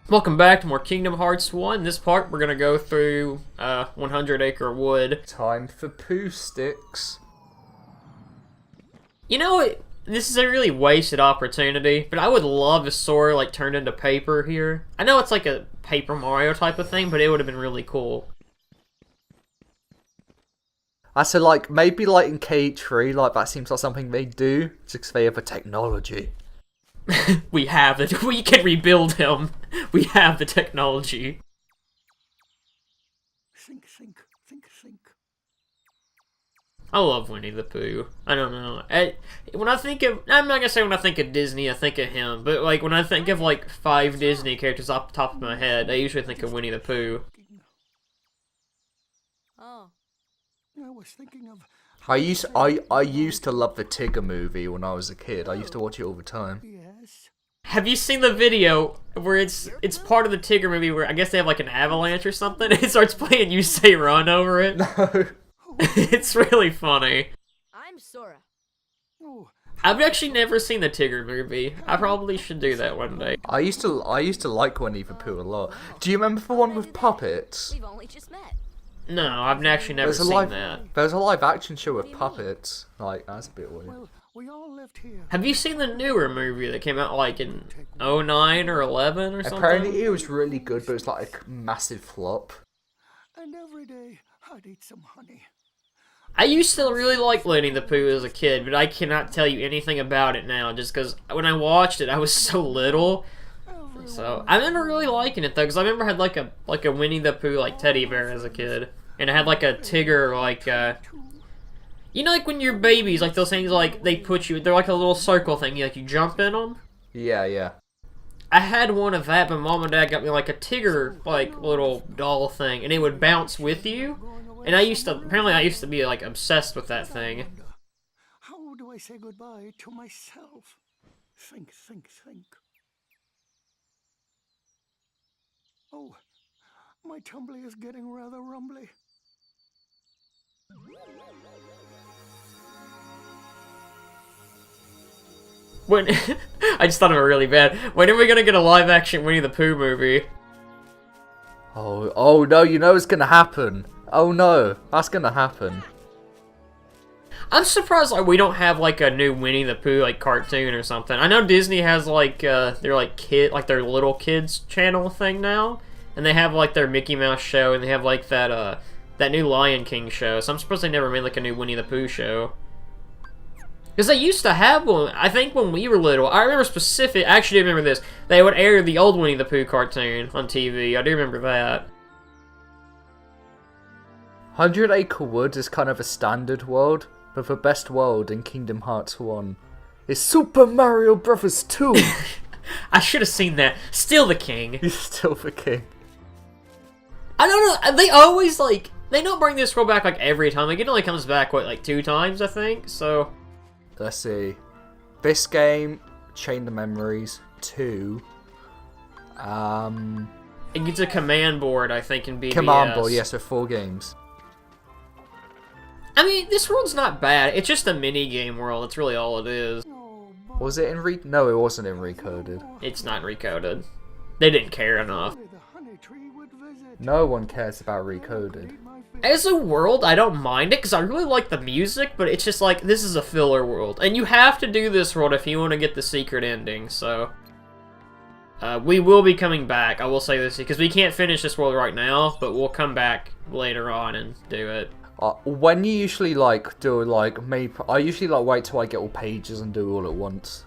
Welcome back to more Kingdom Hearts 1. This part, we're going to go through 100 Acre Wood. Time for poo sticks. You know, this is a really wasted opportunity, but I would love if Sora, like, turned into paper here. I know it's like a Paper Mario type of thing, but it would have been really cool. I said, like, maybe, like, in K3, like, that seems like something they do, just because they have the technology. We have it. We can rebuild him. We have the technology. Think, think, think, think. I love Winnie the Pooh. I don't know. When I think of, I'm not gonna say when I think of Disney, I think of him. But like when I think of like 5 Disney characters off the top of my head, I usually think of Winnie the Pooh. Oh. I was thinking of. I used to love the Tigger movie when I was a kid. I used to watch it all the time. Yes. Have you seen the video where it's part of the Tigger movie where I guess they have like an avalanche or something and it starts playing You Say Run over it? No. It's really funny. I'm Sora. Oh. I've actually never seen the Tigger movie. I probably should do that one day. I used to like Winnie the Pooh a lot. Do you remember the one with puppets? We've only just met. No, I've actually never seen that. There's a live action show with puppets. Like, that's a bit weird. Well, we all lived here. Have you seen the newer movie that came out like in 09 or 11 or something? Apparently it was really good, but it was like a massive flop. And every day I'd eat some honey. I used to really like Winnie the Pooh as a kid, but I cannot tell you anything about it now just because when I watched it, I was so little. So I remember really liking it though, because I remember I had like a Winnie the Pooh like teddy bear as a kid, and I had like a Tigger like you know, like when you're babies, like those things like they put you, they're like a little circle thing, you you jump in them. Yeah, yeah. I had one of that, but Mom and Dad got me like a Tigger like little doll thing, and it would bounce with you. And I used to be like obsessed with that thing. How do I say goodbye to myself? Think, think, think. Oh, my tumbly is getting rather rumbly. When I just thought of it really bad. When are we gonna get a live action Winnie the Pooh movie? Oh no, you know it's gonna happen. Oh no, that's gonna happen. I'm surprised like we don't have like a new Winnie the Pooh like cartoon or something. I know Disney has like their their little kids channel thing now, and they have like their Mickey Mouse show, and they have like that new Lion King show. So I'm surprised they never made like a new Winnie the Pooh show. Because they used to have one, I think when we were little. I remember I actually do remember this. They would air the old Winnie the Pooh cartoon on TV. I do remember that. 100 Acre Wood is kind of a standard world, but the best world in Kingdom Hearts 1 is Super Mario Bros. 2. I should have seen that. Still the king. He's still the king. I don't know. They always they don't bring this world back like every time. Like it only comes back like 2 times, I think. So let's see. This game, Chain the Memories 2. It gets a command board, I think, in BBS. Command board, yes, so 4 games. I mean, this world's not bad. It's just a mini-game world. That's really all it is. Was it in No, it wasn't in Recoded. It's not recoded. They didn't care enough. No one cares about Recoded. As a world, I don't mind it, because I really like the music, but it's just like, this is a filler world. And you have to do this world if you want to get the secret ending, so... we will be coming back, I will say this, because we can't finish this world right now, but we'll come back later on and do it. When you usually I usually wait till I get all pages and do it all at once.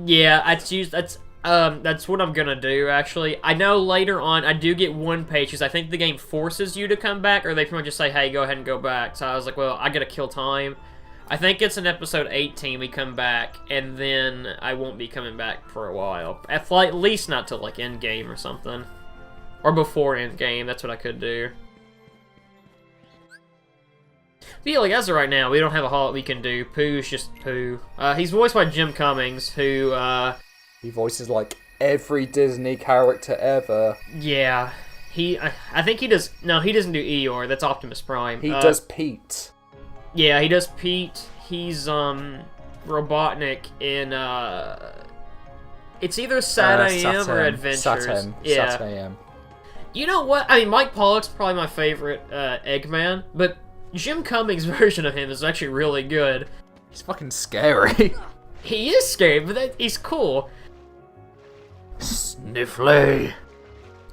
Yeah, that's what I'm gonna do actually. I know later on I do get 1 page because I think the game forces you to come back, or they pretty much just say, hey, go ahead and go back. So I was like, well, I gotta kill time. I think it's in episode 18 we come back, and then I won't be coming back for a while. At least not till like end game or something, or before end game. That's what I could do. But yeah, like as of right now, we don't have a whole lot we can do. Pooh's just Pooh. He's voiced by Jim Cummings, who he voices like every Disney character ever. Yeah, I think he does. No, he doesn't do Eeyore. That's Optimus Prime. He does Pete. Yeah, he does Pete. He's Robotnik in It's either Sat AM or Adventures. Sat AM. You know what? I mean, Mike Pollock's probably my favorite Eggman, but Jim Cummings' version of him is actually really good. He's fucking scary. He is scary, but he's cool. Sniffly.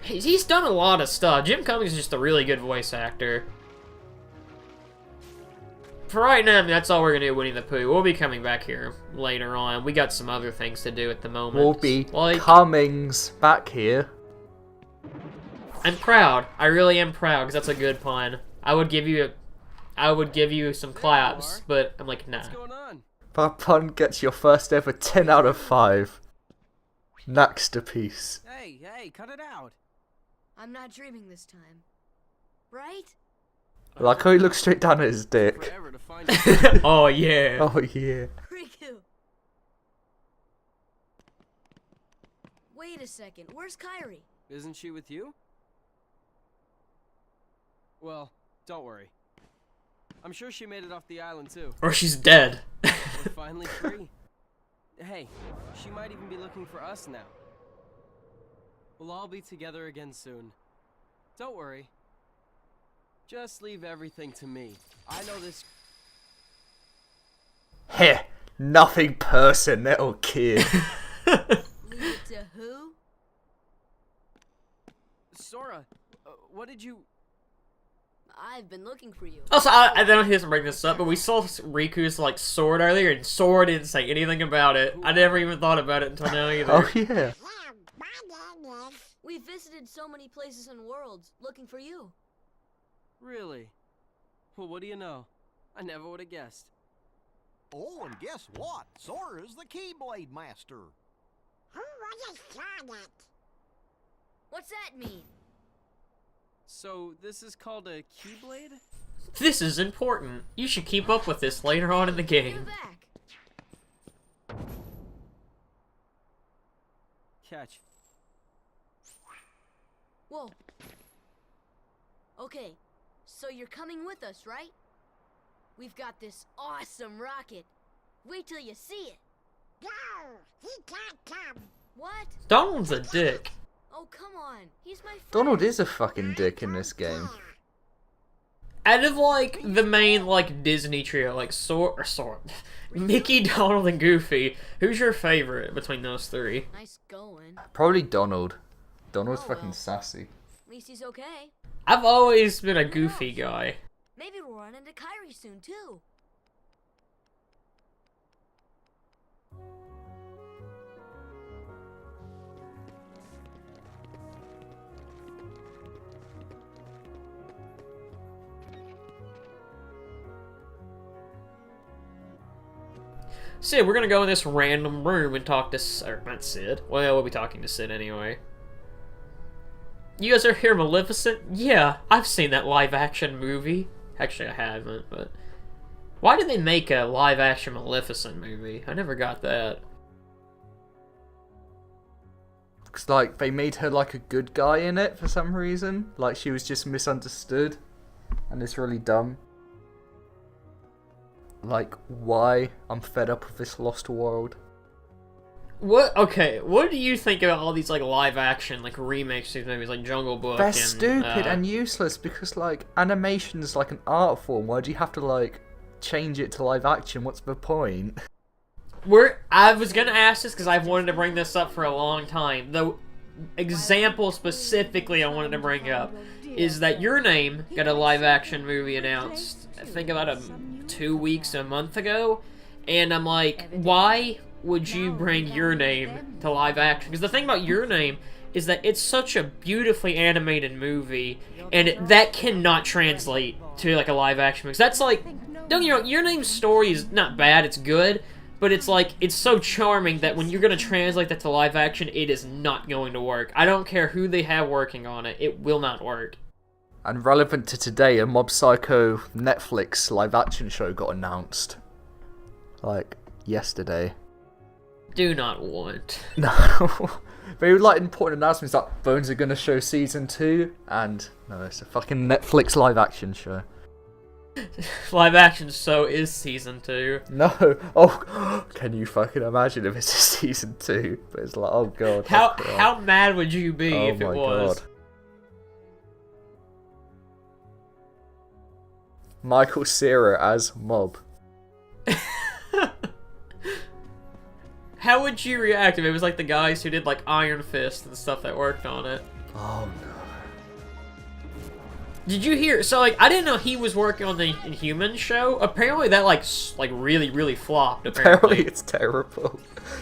He's done a lot of stuff. Jim Cummings is just a really good voice actor. For right now, I mean, that's all we're going to do, Winnie the Pooh. We'll be coming back here later on. We got some other things to do at the moment. We'll be like, Cummings back here. I'm proud. I really am proud, because that's a good pun. I would give you some claps, but I'm like, nah. What's going on? That pun gets your first ever 10 out of 5. Next a piece. Hey, cut it out. I'm not dreaming this time. Right? Like how he looks straight down at his dick. Forever to find it. Oh, yeah. Oh yeah. Riku! Wait a second, where's Kairi? Isn't she with you? Well, don't worry. I'm sure she made it off the island too. Or she's dead. We're finally free. Hey, she might even be looking for us now. We'll all be together again soon. Don't worry. Just leave everything to me. I know this. Heh, nothing personal, kid. Leave it to who? Sora, what did you... I've been looking for you. Also, I don't know if he doesn't bring this up, but we saw Riku's, like, sword earlier, and Sora didn't say anything about it. I never even thought about it until now either. Oh yeah. We've visited so many places and worlds looking for you. Really? Well, what do you know? I never would have guessed. Oh, and guess what? Sora's the Keyblade Master. What's that mean? So, this is called a Keyblade? This is important. You should keep up with this later on in the Get game. back. Catch. Whoa. Okay, so you're coming with us, right? We've got this awesome rocket. Wait till you see it. No, he can't come. What? Donald's a dick. Oh, come on. He's my friend. Donald is a fucking dick in this game. Out of, like, the main, like, Disney trio, like, Mickey, Donald, and Goofy, who's your favorite between those three? Nice going. Probably Donald. Donald's Oh, fucking well. sassy. At least he's okay. I've always been a Goofy guy. Maybe we'll run into Kairi soon, too. Sid, we're gonna go in this random room and talk to not Sid. Well, we'll be talking to Sid anyway. You guys are here, Maleficent? Yeah, I've seen that live-action movie. Actually, I haven't, but... Why did they make a live-action Maleficent movie? I never got that. Because, like, they made her, like, a good guy in it for some reason. Like, she was just misunderstood. And it's really dumb. Like, why? I'm fed up with this lost world. What do you think about all these, like, live-action, like, remakes of these movies, like Jungle Book They're and... stupid and useless because, like, animation's like an art form. Why do you have to, like, change it to live action? What's the point? I was gonna ask this because I've wanted to bring this up for a long time. The example specifically I wanted to bring up is that Your Name got a live-action movie announced, I think about 2 weeks, a month ago, and I'm like, why would you bring Your Name to live action? Because the thing about Your Name is that it's such a beautifully animated movie, and that cannot translate to, like, a live action movie. That's like, don't you know, Your Name's story is not bad, it's good, but it's like, it's so charming that when you're going to translate that to live action, it is not going to work. I don't care who they have working on it, it will not work. And relevant to today, a Mob Psycho Netflix live action show got announced. Like, yesterday. Do not want. No. Very like important announcements like Bones are gonna show season 2, and no, it's a fucking Netflix live action show. Live action show is season 2. No. Oh, can you fucking imagine if it's a season 2? But it's like, oh god. How mad would you be oh if it my was? god. Michael Cera as Mob. How would you react if it was like the guys who did like Iron Fist and stuff that worked on it? Oh no. Did you hear? So like, I didn't know he was working on the Inhumans show. Apparently that like really flopped. Apparently it's terrible.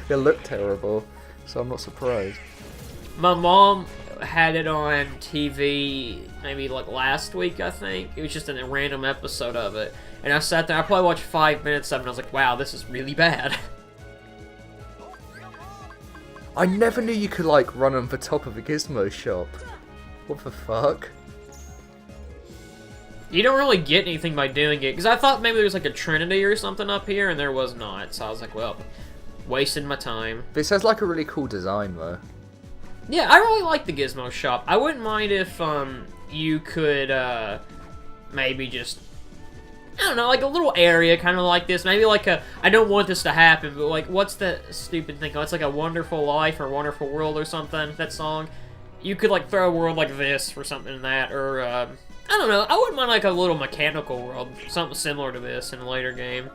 It looked terrible, so I'm not surprised. My mom had it on TV maybe like last week, I think. It was just a random episode of it. And I sat there, I probably watched 5 minutes of it, and I was like, wow, this is really bad. I never knew you could like run on the top of a gizmo shop. What the fuck? You don't really get anything by doing it, because I thought maybe there was like a Trinity or something up here, and there was not. So I was like, well, wasted my time. This has like a really cool design though. Yeah, I really like the Gizmo shop. I wouldn't mind if you could maybe just, I don't know, like a little area kind of like this. Maybe like a, I don't want this to happen, but like, what's that stupid thing? Oh, it's like a Wonderful Life or Wonderful World or something, that song. You could like throw a world like this or something in that, or I don't know, I wouldn't mind like a little mechanical world, something similar to this in a later game.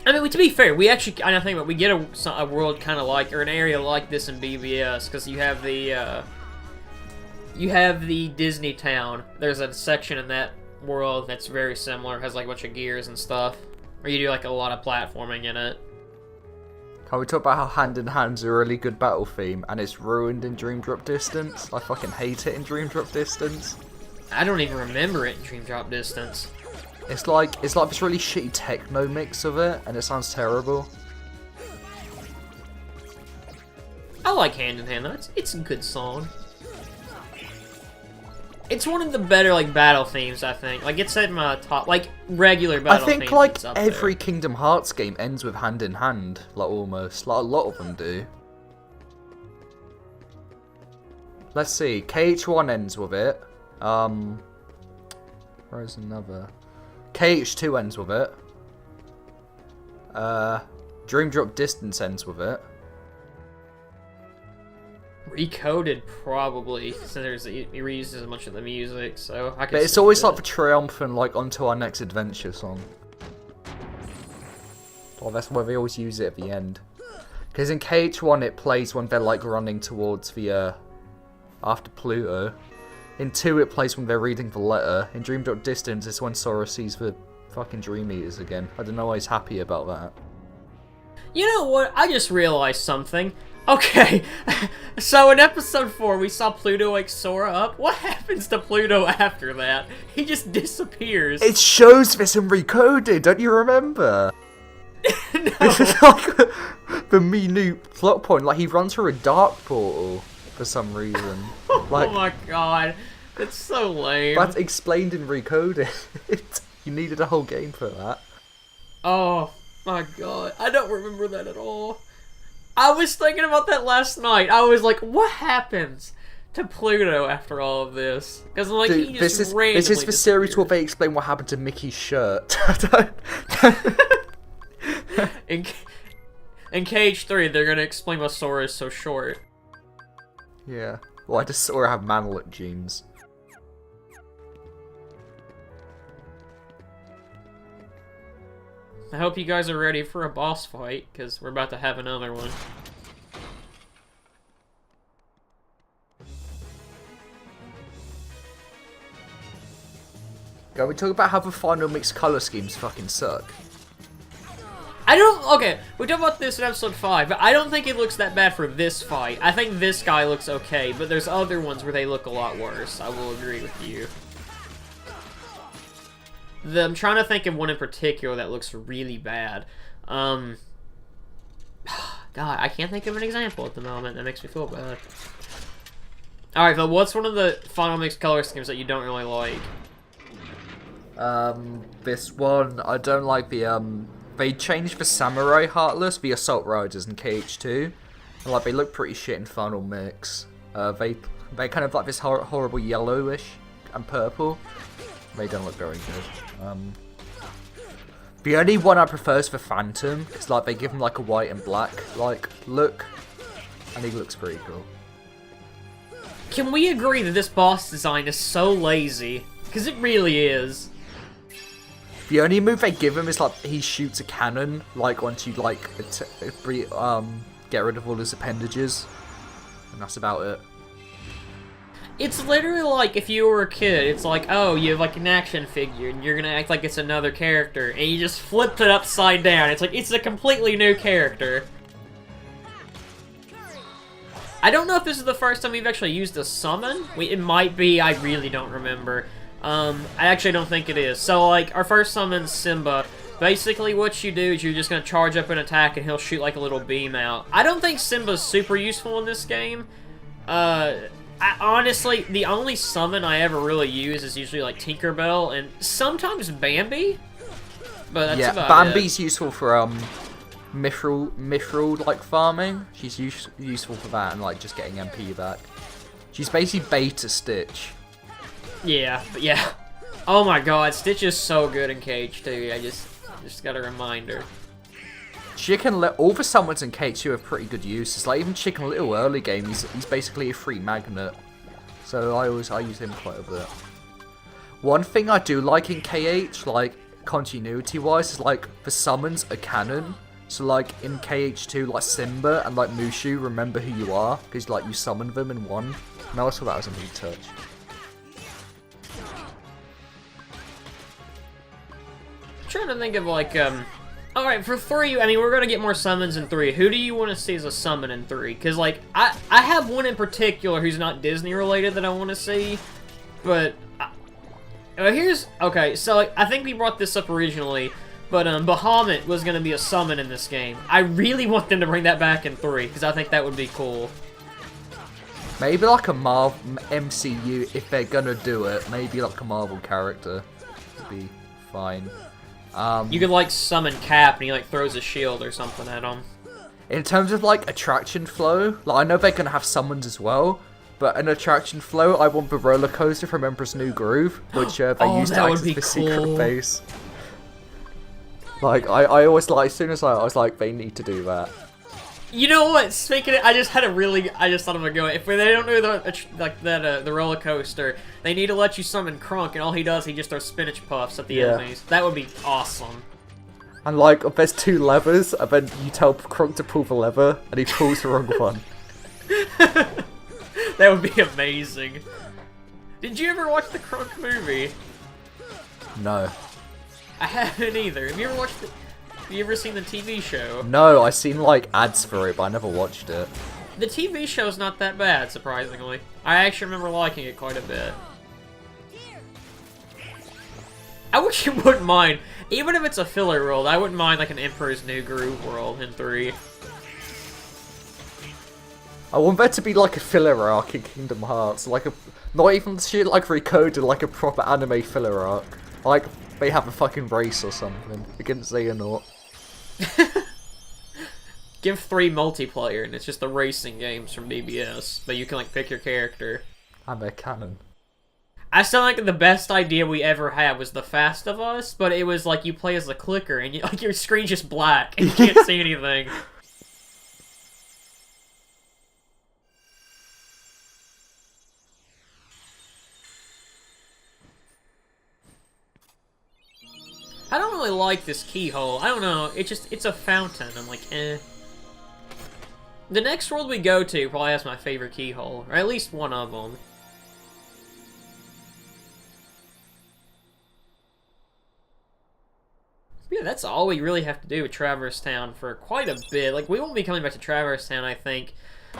I mean, to be fair, we actually, I think, but we get a world kind of like, or an area like this in BBS, because you have the Disney Town. There's a section in that world that's very similar, has like a bunch of gears and stuff, where you do like a lot of platforming in it. Can we talk about how Hand in Hand's a really good battle theme, and it's ruined in Dream Drop Distance? I fucking hate it in Dream Drop Distance. I don't even remember it in Dream Drop Distance. It's like this really shitty techno mix of it, and it sounds terrible. I like Hand in Hand though. It's a good song. It's one of the better like battle themes, I think. Like it's in my top, like regular battle themes. I think like it's up every there. Kingdom Hearts game ends with Hand in Hand, like almost. Like a lot of them do. Let's see. KH1 ends with it. Where's another? KH2 ends with it. Dream Drop Distance ends with it. Recoded probably, so he reuses a bunch of the music, so I can. But it's always like the triumphant, like onto our next adventure song. Well, that's why they always use it at the end. Because in KH1 it plays when they're like running towards the after Pluto. In 2 it plays when they're reading the letter. In Dream Drop Distance it's when Sora sees the fucking Dream Eaters again. I don't know why he's happy about that. You know what? I just realized something. Okay, so in episode 4 we saw Pluto wake Sora up. What happens to Pluto after that? He just disappears. It shows this in Recoded, don't you remember? No. This is like the new plot point. Like he runs through a dark portal for some reason. Like, oh my god, that's so lame. that's explained in Recoded. You needed a whole game for that. Oh my god, I don't remember that at all. I was thinking about that last night. I was like, what happens to Pluto after all of this? Because like, Dude, he just this is the series where disappeared. they explain what happened to Mickey's shirt. In KH3, they're gonna explain why Sora is so short. Yeah. Why does Sora have manlet jeans? I hope you guys are ready for a boss fight, because we're about to have another one. Can we talk about how the final mixed color schemes fucking suck? Okay, we talked about this in episode 5, but I don't think it looks that bad for this fight. I think this guy looks okay, but there's other ones where they look a lot worse. I will agree with you. I'm trying to think of one in particular that looks really bad. God, I can't think of an example at the moment. That makes me feel bad. Alright, but what's one of the final mixed color schemes that you don't really like? This one, I don't like the, they changed the Samurai Heartless, the Assault Riders in KH2. And, like, they look pretty shit in Final Mix. They kind of like this horrible yellowish and purple. They don't look very good. The only one I prefer is the Phantom, because like they give him like a white and black like look, and he looks pretty cool. Can we agree that this boss design is so lazy? Because it really is. The only move they give him is like he shoots a cannon like once you like get rid of all his appendages, and that's about it. It's literally like if you were a kid, it's like, oh, you have like an action figure and you're gonna act like it's another character, and you just flipped it upside down. It's like, it's a completely new character. I don't know if this is the first time we've actually used a summon. It might be, I really don't remember. I actually don't think it is. So like, our first summon's Simba. Basically what you do is you're just gonna charge up an attack and he'll shoot like a little beam out. I don't think Simba's super useful in this game. Honestly, the only summon I ever really use is usually like Tinkerbell and sometimes Bambi. But that's about Bambi's it. useful for Mithril like farming. She's useful for that and like just getting MP back. She's basically beta Stitch. Yeah, but yeah. Oh my god, Stitch is so good in Cage too. I just got a reminder. All the summons in K2 have pretty good uses. Like even Chicken Little early game, he's basically a free magnet. So I use him quite a bit. One thing I do like in KH, like continuity wise, is like the summons are canon. So like in KH2, like Simba and like Mushu, remember who you are because like you summoned them in one. And I also thought that was a neat touch. I'm trying to think of like alright, for 3, I mean, we're gonna get more summons in 3. Who do you want to see as a summon in 3? Because, like, I have one in particular who's not Disney-related that I want to see, but... okay, so, like, I think we brought this up originally, but, Bahamut was gonna be a summon in this game. I really want them to bring that back in 3, because I think that would be cool. Maybe, like, a Marvel MCU, if they're gonna do it, maybe, like, a Marvel character would be fine. You could, like, summon Cap, and he, like, throws a shield or something at him. In terms of, like, attraction flow, like, I know they're gonna have summons as well, but an attraction flow, I want the roller coaster from Emperor's New Groove, which they used to act as the secret base. Like, I always, like, as soon as I was like, they need to do that. You know what? Speaking of, I just thought of a go. If they don't do the roller coaster, they need to let you summon Krunk, and all he does, he just throws spinach puffs at the enemies. That would be awesome. And like, there's 2 levers, and then you tell Krunk to pull the lever, and he pulls the wrong one. That would be amazing. Did you ever watch the Krunk movie? No. I haven't either. Have you ever seen the TV show? No, I seen like ads for it, but I never watched it. The TV show's not that bad, surprisingly. I actually remember liking it quite a bit. I wish you wouldn't mind, even if it's a filler world, I wouldn't mind like an Emperor's New Groove world in 3. I want there to be like a filler arc in Kingdom Hearts, like not even shit like Recoded, like a proper anime filler arc. Like they have a fucking race or something against Xehanort. Give 3 multiplayer, and it's just the racing games from BBS, but you can like pick your character. And they're canon. I sound like the best idea we ever had was The Fast of Us, but it was like you play as a clicker, and like your screen's just black, and you can't see anything. I don't really like this keyhole. I don't know. It's a fountain. I'm like, eh. The next world we go to probably has my favorite keyhole, or at least one of them. Yeah, that's all we really have to do with Traverse Town for quite a bit. Like, we won't be coming back to Traverse Town, I think,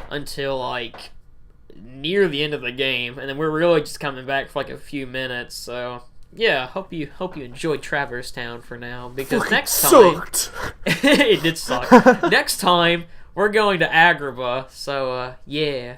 until, like, near the end of the game. And then we're really just coming back for, like, a few minutes, so... Yeah, hope you enjoyed Traverse Town for now, because next time... sucked! It did suck. Next time, we're going to Agrabah, so, yeah.